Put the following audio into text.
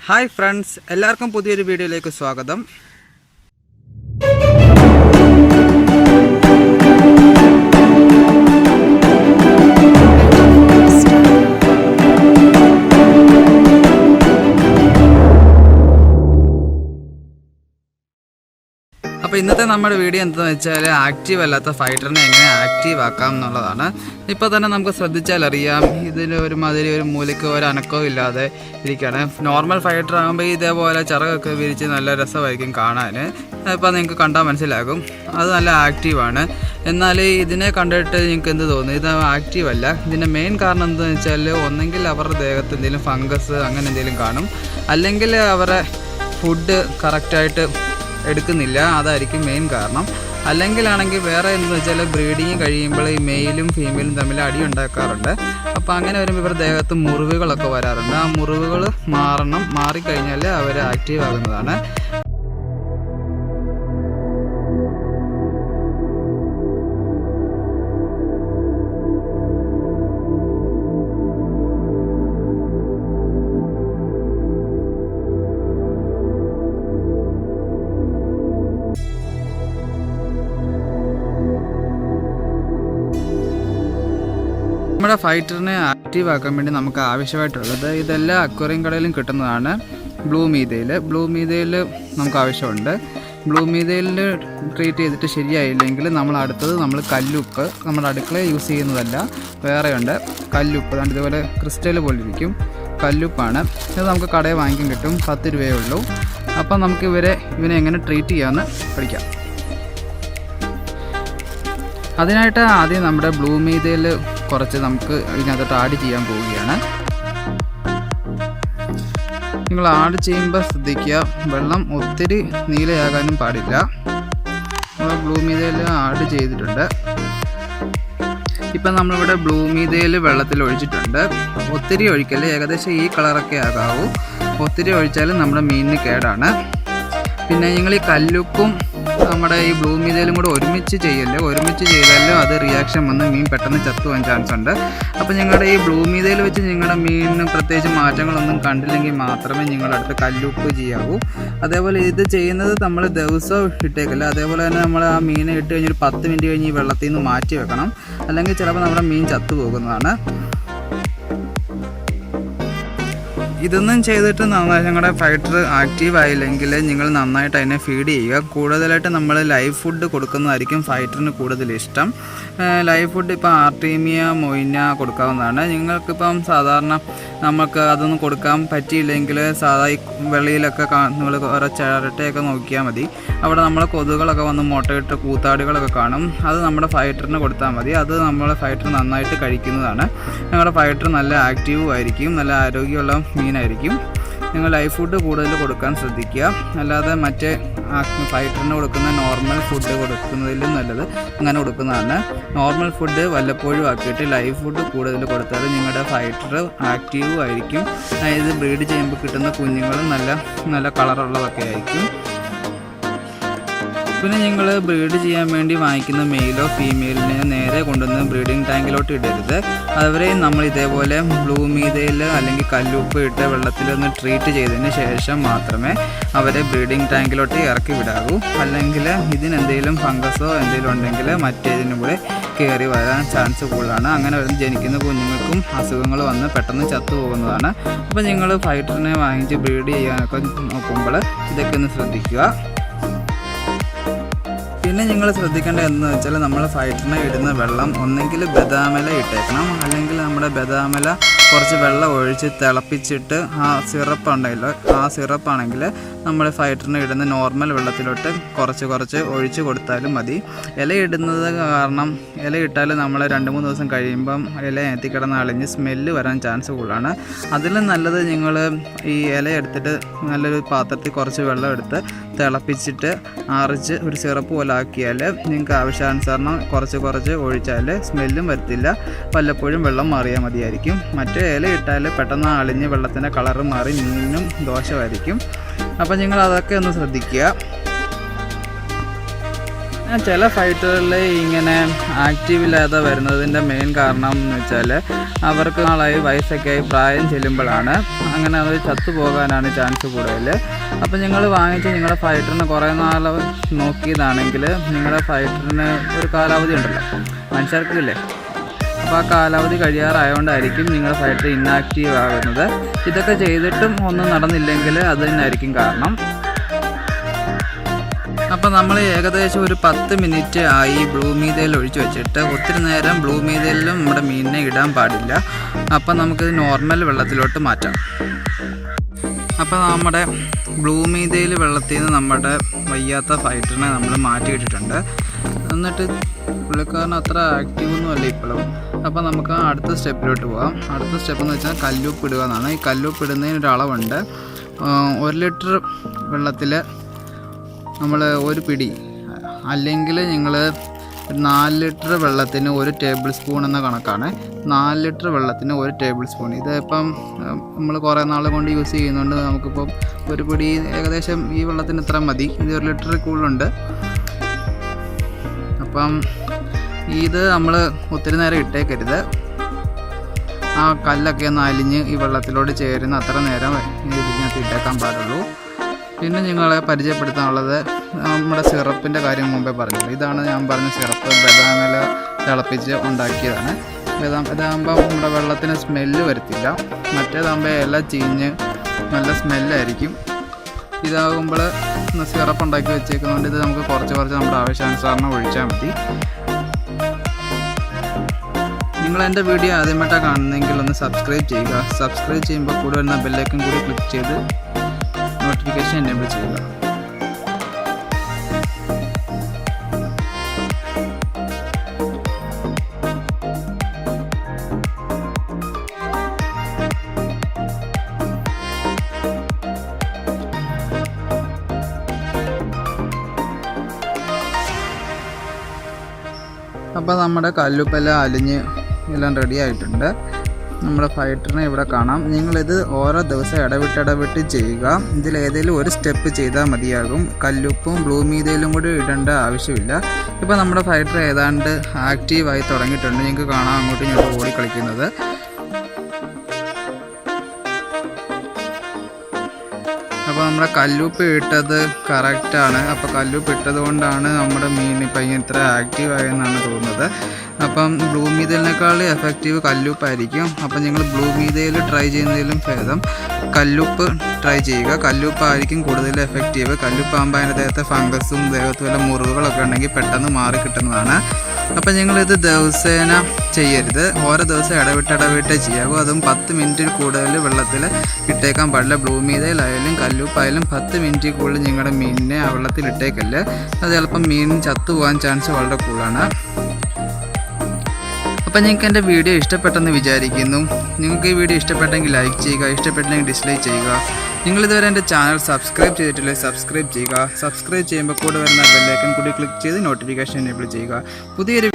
Hi friends, എല്ലാവർക്കും പുതിയൊരു വീഡിയോയിലേക്ക് സ്വാഗതം. അപ്പോൾ ഇന്നത്തെ നമ്മുടെ വീഡിയോ എന്താണെന്ന് വെച്ചാൽ ആക്റ്റീവ് അല്ലാത്ത ഫൈറ്ററിനെ എങ്ങനെ ആക്റ്റീവ് ആക്കാം എന്നുള്ളതാണ്. ഇപ്പോൾ തന്നെ നമുക്ക് ശ്രദ്ധിച്ചാലറിയാം, ഇതിന് ഒരുമാതിരി ഒരു മൂലയ്ക്ക് ഒരു അനക്കവും ഇല്ലാതെ ഇരിക്കുകയാണ്. നോർമൽ ഫൈറ്റർ ആകുമ്പോൾ ഇതേപോലെ ചിറകൊക്കെ വിരിച്ച് നല്ല രസമായിരിക്കും കാണാൻ. ഇപ്പോൾ നിങ്ങൾക്ക് കണ്ടാൽ മനസ്സിലാകും അത് നല്ല ആക്റ്റീവാണ്. എന്നാൽ ഇതിനെ കണ്ടിട്ട് നിങ്ങൾക്ക് എന്ത് തോന്നുന്നു? ഇത് ആക്റ്റീവ് അല്ല. ഇതിൻ്റെ മെയിൻ കാരണം എന്താണെന്ന് വെച്ചാൽ ഒന്നെങ്കിൽ അവരുടെ ദേഹത്ത് എന്തെങ്കിലും ഫംഗസ് അങ്ങനെ എന്തെങ്കിലും കാണും, അല്ലെങ്കിൽ അവരുടെ ഫുഡ് കറക്റ്റായിട്ട് എടുക്കുന്നില്ല, അതായിരിക്കും മെയിൻ കാരണം. അല്ലെങ്കിലാണെങ്കിൽ വേറെ എന്താണെന്ന് വെച്ചാൽ ബ്രീഡിങ് കഴിയുമ്പോൾ ഈ മെയിലും ഫീമെയിലും തമ്മിൽ അടി ഉണ്ടാക്കാറുണ്ട്. അപ്പോൾ അങ്ങനെ വരുമ്പോൾ ഇവരുടെ ദേഹത്ത് മുറിവുകളൊക്കെ വരാറുണ്ട്. ആ മുറിവുകൾ മാറിക്കഴിഞ്ഞാൽ അവർ ആക്റ്റീവ് ആകുന്നതാണ്. നമ്മുടെ ഫൈറ്ററിനെ ആക്റ്റീവ് ആക്കാൻ വേണ്ടി നമുക്ക് ആവശ്യമായിട്ടുള്ളത് ഇതെല്ലാം അക്വേറിയം കടയിലും കിട്ടുന്നതാണ്. ബ്ലൂ മീതയിൽ നമുക്ക് ആവശ്യമുണ്ട്. ബ്ലൂ മീതയിൽ ട്രീറ്റ് ചെയ്തിട്ട് ശരിയായില്ലെങ്കിൽ നമ്മൾ കല്ലുപ്പ്, നമ്മുടെ അടുക്കളയിൽ യൂസ് ചെയ്യുന്നതല്ല, വേറെയുണ്ട് കല്ലുപ്പ്. ഇതുപോലെ ക്രിസ്റ്റൽ പോലിരിക്കും, കല്ലുപ്പാണ്. ഇത് നമുക്ക് കടയിൽ വാങ്ങിക്കാൻ കിട്ടും, 10 രൂപയേ ഉള്ളൂ. അപ്പം നമുക്ക് ഇവനെ എങ്ങനെ ട്രീറ്റ് ചെയ്യാമെന്ന് പഠിക്കാം. അതിനായിട്ട് ആദ്യം നമ്മുടെ ബ്ലൂ മീതയിൽ കുറച്ച് നമുക്ക് ഇതിനകത്തോട്ട് ആഡ് ചെയ്യാൻ പോവുകയാണ്. നിങ്ങൾ ആഡ് ചെയ്യുമ്പോൾ ശ്രദ്ധിക്കുക, വെള്ളം ഒത്തിരി നീലയാകാനും പാടില്ല. നമ്മൾ ബ്ലൂ മീതയിൽ ആഡ് ചെയ്തിട്ടുണ്ട്. ഇപ്പം നമ്മളിവിടെ ബ്ലൂ മീതയിൽ വെള്ളത്തിൽ ഒഴിച്ചിട്ടുണ്ട്. ഒത്തിരി ഒഴിക്കല്, ഏകദേശം ഈ കളറൊക്കെ ആകാവൂ. ഒത്തിരി ഒഴിച്ചാൽ നമ്മുടെ മീനിന് കേടാണ്. പിന്നെ നിങ്ങൾ ഈ കല്ലുപ്പും നമ്മുടെ ഈ ബ്ലൂ മീതയിലും കൂടെ ഒരുമിച്ച് ചെയ്താലും അത് റിയാക്ഷൻ വന്ന് മീൻ പെട്ടെന്ന് ചത്തുപോകാൻ ചാൻസ് ഉണ്ട്. അപ്പോൾ നിങ്ങളുടെ ഈ ബ്ലൂ മീതയിൽ വെച്ച് നിങ്ങളുടെ മീനിന് പ്രത്യേകിച്ച് മാറ്റങ്ങളൊന്നും കണ്ടില്ലെങ്കിൽ മാത്രമേ നിങ്ങളടുത്ത് കല്ലുപ്പ് ചെയ്യാവൂ. അതേപോലെ ഇത് ചെയ്യുന്നത് നമ്മൾ ദിവസവും ഇട്ടേക്കില്ല. അതേപോലെ തന്നെ നമ്മൾ ആ മീനെ ഇട്ട് കഴിഞ്ഞൊരു 10 മിനിറ്റ് കഴിഞ്ഞ് ഈ വെള്ളത്തിൽ നിന്ന് മാറ്റി വെക്കണം, അല്ലെങ്കിൽ ചിലപ്പോൾ നമ്മുടെ മീൻ ചത്തുപോകുന്നതാണ്. ഇതൊന്നും ചെയ്തിട്ട് ഞങ്ങളുടെ ഫൈറ്റർ ആക്റ്റീവ് ആയില്ലെങ്കിൽ നിങ്ങൾ നന്നായിട്ട് അതിനെ ഫീഡ് ചെയ്യുക. കൂടുതലായിട്ട് നമ്മൾ ലൈവ് ഫുഡ് കൊടുക്കുന്നതായിരിക്കും ഫൈറ്ററിന് കൂടുതൽ ഇഷ്ടം. ലൈവ് ഫുഡ് ഇപ്പോൾ ആർട്ടീമിയ, മൊയിന കൊടുക്കാവുന്നതാണ്. നിങ്ങൾക്കിപ്പം സാധാരണ നമുക്ക് അതൊന്നും കൊടുക്കാൻ പറ്റിയില്ലെങ്കിൽ സാധാ ഈ വെളിയിലൊക്കെ നിങ്ങൾ ഓരോ ചിരട്ടയൊക്കെ നോക്കിയാൽ മതി. അവിടെ നമ്മൾ കൊതുകുകളൊക്കെ വന്ന് മുട്ടയിട്ട് കൂത്താടികളൊക്കെ കാണും. അത് നമ്മുടെ ഫൈറ്ററിന് കൊടുത്താൽ മതി. അത് നമ്മളെ ഫൈറ്റർ നന്നായിട്ട് കഴിക്കുന്നതാണ്. ഞങ്ങളുടെ ഫൈറ്റർ നല്ല ആക്റ്റീവും ആയിരിക്കും, നല്ല ആരോഗ്യമുള്ള മീനായിരിക്കും. നിങ്ങൾ ലൈവ് ഫുഡ് കൂടുതൽ കൊടുക്കാൻ ശ്രദ്ധിക്കുക. അല്ലാതെ മറ്റേ ഫൈറ്ററിന് കൊടുക്കുന്ന നോർമൽ ഫുഡ് കൊടുക്കുന്നതിലും നല്ലത് അങ്ങനെ കൊടുക്കുന്നതാണ്. നോർമൽ ഫുഡ് വല്ലപ്പോഴും ആക്കിയിട്ട് ലൈവ് ഫുഡ് കൂടുതൽ കൊടുത്താൽ നിങ്ങളുടെ ഫൈറ്റർ ആക്റ്റീവും ആയിരിക്കും. അതായത് ബ്രീഡ് ചെയ്യുമ്പോൾ കിട്ടുന്ന കുഞ്ഞുങ്ങളും നല്ല കളറുള്ളതൊക്കെ ആയിരിക്കും. പിന്നെ നിങ്ങൾ ബ്രീഡ് ചെയ്യാൻ വേണ്ടി വാങ്ങിക്കുന്ന മെയിലോ ഫീമെയിലിനെ നേരെ കൊണ്ടുവന്ന് ബ്രീഡിംഗ് ടാങ്കിലോട്ട് ഇടരുത്. അവരെയും നമ്മൾ ഇതേപോലെ ബ്ലൂ മീതയിൽ അല്ലെങ്കിൽ കല്ലുപ്പ് ഇട്ട് വെള്ളത്തിലൊന്ന് ട്രീറ്റ് ചെയ്തതിന് ശേഷം മാത്രമേ അവരെ ബ്രീഡിംഗ് ടാങ്കിലോട്ട് ഇറക്കി വിടാവൂ. അല്ലെങ്കിൽ ഇതിനെന്തെങ്കിലും ഫംഗസോ എന്തെങ്കിലും ഉണ്ടെങ്കിൽ മറ്റേതിനും കൂടെ കയറി വരാൻ ചാൻസ് കൂടുതലാണ്. അങ്ങനെ ജനിക്കുന്ന കുഞ്ഞുങ്ങൾക്കും അസുഖങ്ങൾ വന്ന് പെട്ടെന്ന് ചത്തുപോകുന്നതാണ്. അപ്പോൾ നിങ്ങൾ ഫൈറ്ററിനെ വാങ്ങിച്ച് ബ്രീഡ് ചെയ്യാനൊക്കെ നോക്കുമ്പോൾ ഇതൊക്കെ ഒന്ന് ശ്രദ്ധിക്കുക. പിന്നെ നിങ്ങൾ ശ്രദ്ധിക്കേണ്ടത് എന്താണെന്ന് വെച്ചാൽ നമ്മൾ ഫൈറ്ററിനെ ഇടുന്ന വെള്ളം ഒന്നെങ്കിൽ ബദാമില ഇട്ടേക്കണം, അല്ലെങ്കിൽ നമ്മുടെ ബദാമില കുറച്ച് വെള്ളം ഒഴിച്ച് തിളപ്പിച്ചിട്ട് ആ സിറപ്പ് ഉണ്ടല്ലോ, ആ സിറപ്പാണെങ്കിൽ നമ്മൾ ഫൈറ്ററിനെ ഇടുന്ന നോർമൽ വെള്ളത്തിലോട്ട് കുറച്ച് ഒഴിച്ച് കൊടുത്താലും മതി. ഇല ഇടുന്നത് കാരണം ഇല ഇട്ടാൽ നമ്മൾ 2-3 ദിവസം കഴിയുമ്പം ഇല എത്തിക്കിടന്ന് അളിഞ്ഞ് സ്മെല്ല് വരാൻ ചാൻസ് കൂടുതലാണ്. അതിലും നല്ലത് നിങ്ങൾ ഈ ഇല എടുത്തിട്ട് നല്ലൊരു പാത്രത്തിൽ കുറച്ച് വെള്ളം എടുത്ത് തിളപ്പിച്ചിട്ട് ആറിച്ച് ഒരു സിറപ്പ് പോലെ ആക്കിയാൽ നിങ്ങൾക്ക് ആവശ്യാനുസരണം കുറച്ച് ഒഴിച്ചാൽ സ്മെല്ലും വരത്തില്ല. വല്ലപ്പോഴും വെള്ളം മാറിയാൽ മതിയായിരിക്കും. മറ്റേ ഇല ഇട്ടാൽ പെട്ടെന്ന് അളിഞ്ഞ് വെള്ളത്തിൻ്റെ കളറ് മാറി മീനിനും ദോഷമായിരിക്കും. അപ്പോൾ നിങ്ങൾ അതൊക്കെ ഒന്ന് ശ്രദ്ധിക്കുക. ചില ഫൈറ്ററുകളിൽ ഇങ്ങനെ ആക്റ്റീവില്ലാതെ വരുന്നതിൻ്റെ മെയിൻ കാരണം എന്ന് വെച്ചാൽ അവർക്ക് നാളായി വയസ്സൊക്കെ ആയി പ്രായം ചെല്ലുമ്പോഴാണ് അങ്ങനെ അവർ ചത്തുപോകാനാണ് ചാൻസ് കൂടുതൽ. അപ്പോൾ നിങ്ങൾ വാങ്ങിച്ച് നിങ്ങളുടെ ഫൈറ്ററിന് കുറേ നാൾ നോക്കിയതാണെങ്കിൽ നിങ്ങളുടെ ഫൈറ്ററിന് ഒരു കാലാവധി ഉണ്ടല്ലോ, മനുഷ്യർക്കില്ലേ. അപ്പോൾ ആ കാലാവധി കഴിയാറായതുകൊണ്ടായിരിക്കും നിങ്ങളുടെ ഫൈറ്റർ ഇന്നാക്റ്റീവ് ആകുന്നത്. ഇതൊക്കെ ചെയ്തിട്ടും ഒന്നും നടന്നില്ലെങ്കിൽ അത് തന്നെയായിരിക്കും കാരണം. അപ്പോൾ നമ്മൾ ഏകദേശം ഒരു 10 മിനിറ്റ് ആയി ബ്ലൂ മീതയിൽ ഒഴിച്ച് വെച്ചിട്ട്. ഒത്തിരി നേരം ബ്ലൂ മീതയിലും നമ്മുടെ മീനിനെ ഇടാൻ പാടില്ല. അപ്പോൾ നമുക്കിത് നോർമൽ വെള്ളത്തിലോട്ട് മാറ്റാം. അപ്പോൾ നമ്മുടെ ബ്ലൂ മീതയിൽ വെള്ളത്തിൽ നിന്ന് നമ്മുടെ വയ്യാത്ത ഫൈറ്ററിനെ നമ്മൾ മാറ്റിയിട്ടിട്ടുണ്ട്. എന്നിട്ട് പുള്ളിക്കാരൻ അത്ര ആക്റ്റീവൊന്നും അല്ല ഇപ്പോഴും. അപ്പോൾ നമുക്ക് അടുത്ത സ്റ്റെപ്പിലോട്ട് പോകാം. അടുത്ത സ്റ്റെപ്പ് എന്ന് വെച്ചാൽ കല്ലുപ്പ് ഇടുക എന്നാണ്. ഈ കല്ലുപ്പ് ഇടുന്നതിനൊരു അളവുണ്ട്. 1 ലിറ്റർ വെള്ളത്തിൽ നമ്മൾ ഒരു പിടി, അല്ലെങ്കിൽ നിങ്ങൾ 4 ലിറ്റർ വെള്ളത്തിന് 1 ടേബിൾ സ്പൂൺ എന്ന കണക്കാണ്. 4 ലിറ്റർ വെള്ളത്തിന് 1 ടേബിൾ സ്പൂൺ. ഇത് ഇപ്പം നമ്മൾ കുറേ നാൾ കൊണ്ട് യൂസ് ചെയ്യുന്നുണ്ട്. നമുക്കിപ്പം ഒരു പിടി ഏകദേശം ഈ വെള്ളത്തിന് ഇത്ര മതി. ഇത് 1 ലിറ്റർ കൂടുതലുണ്ട്. അപ്പം ഇത് നമ്മൾ ഒത്തിരി നേരം ഇട്ടേക്കരുത്. ആ കല്ലൊക്കെ ഒന്ന് അലിഞ്ഞ് ഈ വെള്ളത്തിലോട്ട് ചേരുന്ന അത്ര നേരം ഇതിനകത്ത് ഇട്ടേക്കാൻ പാടുള്ളൂ. പിന്നെ നിങ്ങളെ പരിചയപ്പെടുത്താനുള്ളത് നമ്മുടെ സിറപ്പിൻ്റെ കാര്യം മുമ്പേ പറഞ്ഞു. ഇതാണ് ഞാൻ പറഞ്ഞ സിറപ്പ്. ബദാമില തിളപ്പിച്ച് ഉണ്ടാക്കിയതാണ്. ഇതാകുമ്പോൾ നമ്മുടെ വെള്ളത്തിന് സ്മെല്ല് വരത്തില്ല. മറ്റേതാകുമ്പോൾ ഇല ചീഞ്ഞ് നല്ല സ്മെല്ലായിരിക്കും. ഇതാകുമ്പോൾ സിറപ്പ് ഉണ്ടാക്കി വെച്ചേക്കുന്നതുകൊണ്ട് ഇത് നമുക്ക് കുറച്ച് നമ്മുടെ ആവശ്യാനുസരണം ഒഴിച്ചാൽ മതി. നിങ്ങൾ എൻ്റെ വീഡിയോ ആദ്യമായിട്ടാണ് കാണുന്നതെങ്കിൽ ഒന്ന് സബ്സ്ക്രൈബ് ചെയ്യുക. സബ്സ്ക്രൈബ് ചെയ്യുമ്പോൾ കൂടെ വരുന്ന ബെല്ലൈക്കൺ കൂടി ക്ലിക്ക് ചെയ്ത് നോട്ടിഫിക്കേഷൻ എനേബിൾ ചെയ്യുക. അപ്പോൾ നമ്മുടെ കല്ലുപ്പെല്ലാം അലിഞ്ഞ് എല്ലാം റെഡി ആയിട്ടുണ്ട്. നമ്മുടെ ഫൈറ്ററിനെ ഇവിടെ കാണാം. നിങ്ങളിത് ഓരോ ദിവസം ഇടവിട്ട് ചെയ്യുക. ഇതിലേതെങ്കിലും ഒരു സ്റ്റെപ്പ് ചെയ്താൽ മതിയാകും. കല്ലുപ്പും ബ്ലൂ മീതയിലും കൂടി ഇടേണ്ട ആവശ്യമില്ല. ഇപ്പോൾ നമ്മുടെ ഫൈറ്റർ ഏതാണ്ട് ആക്റ്റീവായി തുടങ്ങിയിട്ടുണ്ട്. നിങ്ങൾക്ക് കാണാം അങ്ങോട്ടും ഇങ്ങോട്ടും ഓടി കളിക്കുന്നത്. അപ്പോൾ നമ്മുടെ കല്ലുപ്പ് ഇട്ടത് കറക്റ്റാണ്. അപ്പോൾ കല്ലുപ്പ് ഇട്ടത് കൊണ്ടാണ് നമ്മുടെ മീൻ ഇപ്പം ഇത്ര ആക്റ്റീവായെന്നാണ് തോന്നുന്നത്. അപ്പം ബ്ലൂ മീതയിനേക്കാൾ എഫക്റ്റീവ് കല്ലുപ്പായിരിക്കും. അപ്പം നിങ്ങൾ ബ്ലൂ മീതയിൽ ട്രൈ ചെയ്യുന്നതിലും ഭേദം കല്ലുപ്പ് ട്രൈ ചെയ്യുക. കല്ലുപ്പായിരിക്കും കൂടുതൽ എഫക്റ്റീവ്. കല്ലുപ്പാകുമ്പോൾ അതിൻ്റെ ദേഹത്തെ ഫംഗസും ദേഹത്ത് വല്ല മുറിവുകളൊക്കെ ഉണ്ടെങ്കിൽ പെട്ടെന്ന് മാറി കിട്ടുന്നതാണ്. അപ്പം നിങ്ങളിത് ദിവസേന ചെയ്യരുത്. ഓരോ ദിവസം ഇടവിട്ട് ചെയ്യാവൂ. അതും 10 മിനിറ്റിൽ കൂടുതൽ വെള്ളത്തിൽ ഇട്ടേക്കാൻ പാടില്ല. ബ്ലൂ മീതയിലായാലും കല്ലുപ്പായാലും 10 മിനിറ്റിൽ കൂടുതൽ നിങ്ങളുടെ മീനിനെ ആ വെള്ളത്തിൽ ഇട്ടേക്കല്ലേ. അത് ചിലപ്പം മീൻ ചത്തുപോകാൻ ചാൻസ് വളരെ കൂടുതലാണ്. അപ്പം നിങ്ങൾക്ക് എൻ്റെ വീഡിയോ ഇഷ്ടപ്പെട്ടെന്ന് വിചാരിക്കുന്നു. നിങ്ങൾക്ക് ഈ വീഡിയോ ഇഷ്ടപ്പെട്ടെങ്കിൽ ലൈക്ക് ചെയ്യുക, ഇഷ്ടപ്പെട്ടില്ലെങ്കിൽ ഡിസ്ലൈക്ക് ചെയ്യുക. നിങ്ങളിതുവരെ എൻ്റെ ചാനൽ സബ്സ്ക്രൈബ് ചെയ്തിട്ടില്ലെങ്കിൽ സബ്സ്ക്രൈബ് ചെയ്യുക. സബ്സ്ക്രൈബ് ചെയ്യുമ്പോൾ കൂടെ വരുന്ന ബെല്ലൈക്കൺ കൂടി ക്ലിക്ക് ചെയ്ത് നോട്ടിഫിക്കേഷൻ എനേബിൾ ചെയ്യുക. പുതിയൊരു